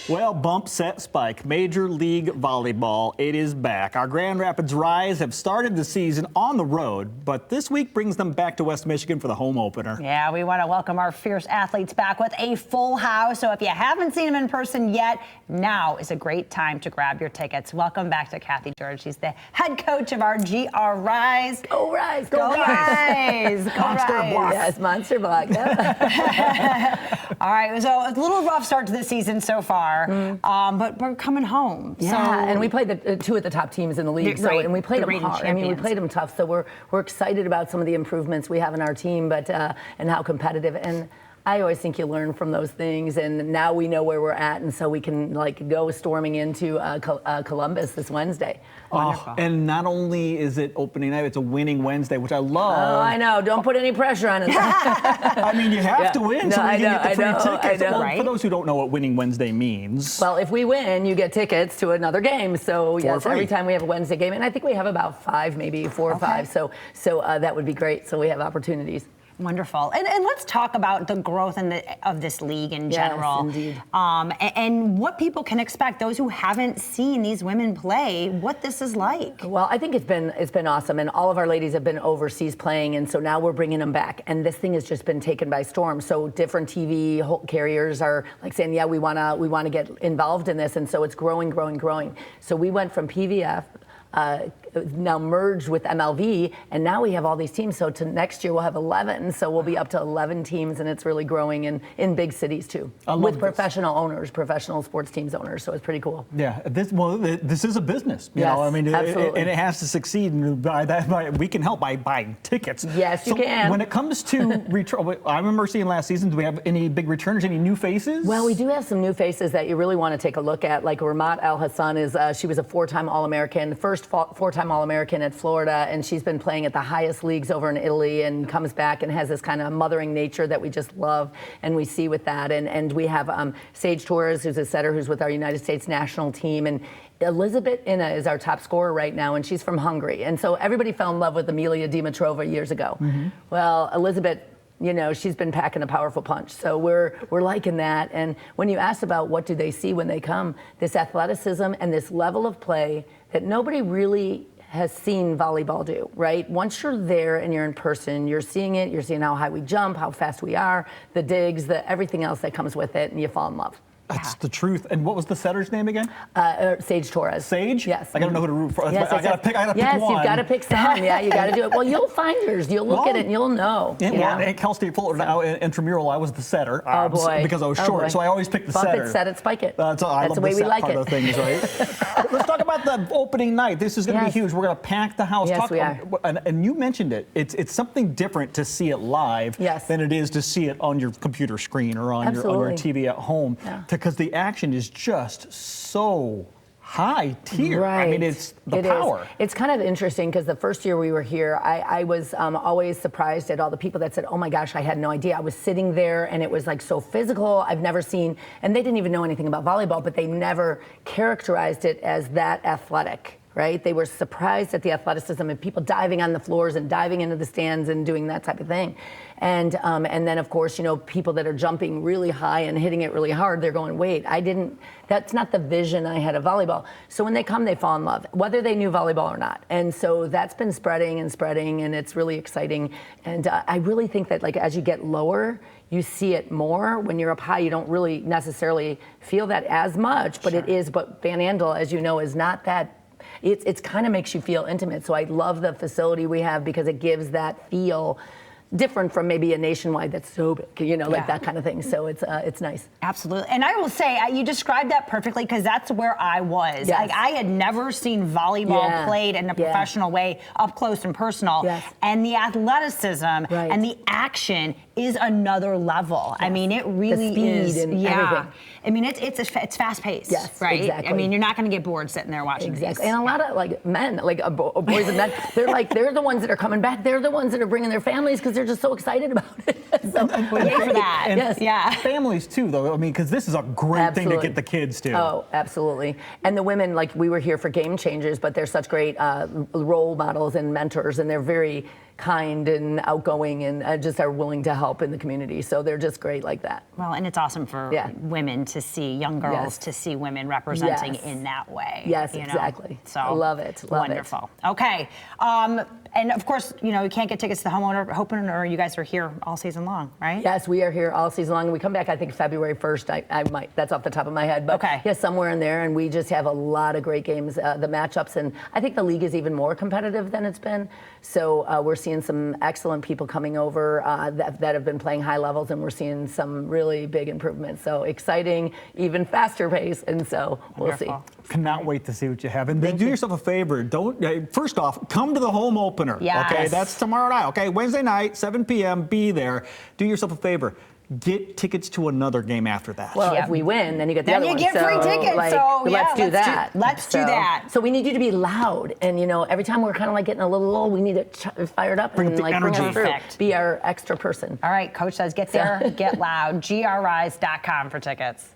Well, bump, set, spike. Major League Volleyball, it is back. Our Grand Rapids Rise have started the season on the road, but this week brings them back to West Michigan for the home opener. Yeah, we want to welcome our fierce athletes back with a full house. So if you haven't seen them in person yet, now is a great time to grab your tickets. Welcome back to Kathy George. She's the head coach of our GR Rise. Go Rise! Go Rise! Go Monster Rise! Block. Yes, Monster Block. All right, so a little rough start to the season so far, but we're coming home. Yeah, so, and we played the two of the top teams in the league, and we played them hard. I mean, we played them tough, so we're excited about some of the improvements we have in our team, but and how competitive. And I always think you learn from those things, and now we know where we're at, and so we can go storming into Columbus this Wednesday. Oh, and not only is it opening night, it's a winning Wednesday, which I love. Oh, I know. Don't put any pressure on it. I mean, you have to win so we can get the free tickets. I know. Well, for those who don't know what winning Wednesday means. Well, if we win, you get tickets to another game. So yes, free. every time we have a Wednesday game, and I think we have about 5, maybe 4 or 5. So that would be great. So we have opportunities. Wonderful. And let's talk about the growth of this league in general. Yes, indeed. And what people can expect, those who haven't seen these women play, what this is like. Well, I think it's been awesome, and all of our ladies have been overseas playing, and so now we're bringing them back, and this thing has just been taken by storm. So different TV carriers are saying, yeah, we wanna get involved in this, and so it's growing. So we went from PVF. Now merged with MLV, and now we have all these teams. So to next year we'll have 11. So we'll be up to 11 teams, and it's really growing in big cities too, with professional owners, professional sports teams owners. So it's pretty cool. Yeah, this is a business. You Yes, know, I mean, absolutely. and it has to succeed. And we can help by buying tickets. Yes, you can. When it comes to I remember seeing last season. Do we have any big returners? Any new faces? Well, we do have some new faces that you really want to take a look at. Like Ramat Al Hassan she was a 4-time All-American, first 4-time All-American at Florida, and she's been playing at the highest leagues over in Italy, and comes back and has this kind of mothering nature that we just love, and we see with that. And we have Sage Torres, who's a setter who's with our United States national team, and Elizabeth Inna is our top scorer right now, and she's from Hungary. And so everybody fell in love with Amelia Dimitrova years ago. Mm-hmm. Well, Elizabeth, she's been packing a powerful punch. So we're liking that. And when you ask about what do they see when they come, this athleticism and this level of play that nobody really has seen volleyball do, right? Once you're there and you're in person, you're seeing it, you're seeing how high we jump, how fast we are, the digs, everything else that comes with it, and you fall in love. That's the truth. And what was the setter's name again? Sage Torres. Sage? Yes. I gotta know who to root for. Yes, I gotta pick one. Yes, you've got to pick some. Yeah, you got to do it. Well, you'll find yours. You'll look at it and you'll know. Yeah. At Cal State Fullerton, now in intramural, I was the setter. Oh boy. Because I was short, boy. so I always picked the Bump setter. it, set it, spike it. That's the way we like it. Of things, right? Let's talk about the opening night. This is going to be huge. We're going to pack the house. Yes, we are. And you mentioned it. It's something different to see it live than it is to see it on your computer screen or on your TV at home. Because the action is just so high tier. Right. I mean, it's the power. It's kind of interesting because the first year we were here, I was always surprised at all the people that said, oh my gosh, I had no idea. I was sitting there and it was so physical. I've never seen, and they didn't even know anything about volleyball, but they never characterized it as that athletic. Right? They were surprised at the athleticism and people diving on the floors and diving into the stands and doing that type of thing. And then of course, people that are jumping really high and hitting it really hard, they're going, wait, that's not the vision I had of volleyball. So when they come, they fall in love, whether they knew volleyball or not. And so that's been spreading, and it's really exciting. And I really think that as you get lower, you see it more. When you're up high, you don't really necessarily feel that as much, but it is, but Van Andel, as you know, is not that. It's kind of makes you feel intimate. So I love the facility we have because it gives that feel different from maybe a nationwide that's so big, that kind of thing. So it's nice. Absolutely. And I will say, you described that perfectly because that's where I was. Yes. I had never seen volleyball played in a professional way, up close and personal. Yes. And the athleticism and the action is another level. Yes. I mean, it really the speed and everything. I mean, it's fast paced. Yes, right. Exactly. I mean, you're not going to get bored sitting there watching exactly. these. And a lot of men, boys and men, they're the ones that are coming back. They're the ones that are bringing their families because they're just so excited about it. So, yay for that. And families too, though. I mean, because this is a great thing to get the kids to. Oh, absolutely. And the women, we were here for Game Changers, but they're such great role models and mentors, and they're very kind and outgoing and just are willing to help in the community. So they're just great like that. Well, and it's awesome for women to see, young girls to see women representing in that way. Yes, exactly. So I love it. Wonderful. Okay. And of course, you can't get tickets to the opener. You guys are here all season long, right? Yes, we are here all season long. We come back, I think, February 1st. I might, that's off the top of my head. But somewhere in there. And we just have a lot of great games, the matchups. And I think the league is even more competitive than it's been. So we're seeing some excellent people coming over that have been playing high levels. And we're seeing some really big improvements. So exciting, even faster pace. And so we'll see. Cannot wait to see what you have. And then do yourself a favor. First off, come to the home opener. Yes. Okay, that's tomorrow night. Okay, Wednesday night, 7 p.m. Be there. Do yourself a favor. Get tickets to another game after that. Well, if we win, then you get the other one. Then you get free tickets. Let's do that. Let's do that. So we need you to be loud, and every time we're kind of like getting a little low, we need it fired up bring and the energy. Bring us through. Be our extra person. All right, Coach says get there, get loud. GRRise.com for tickets.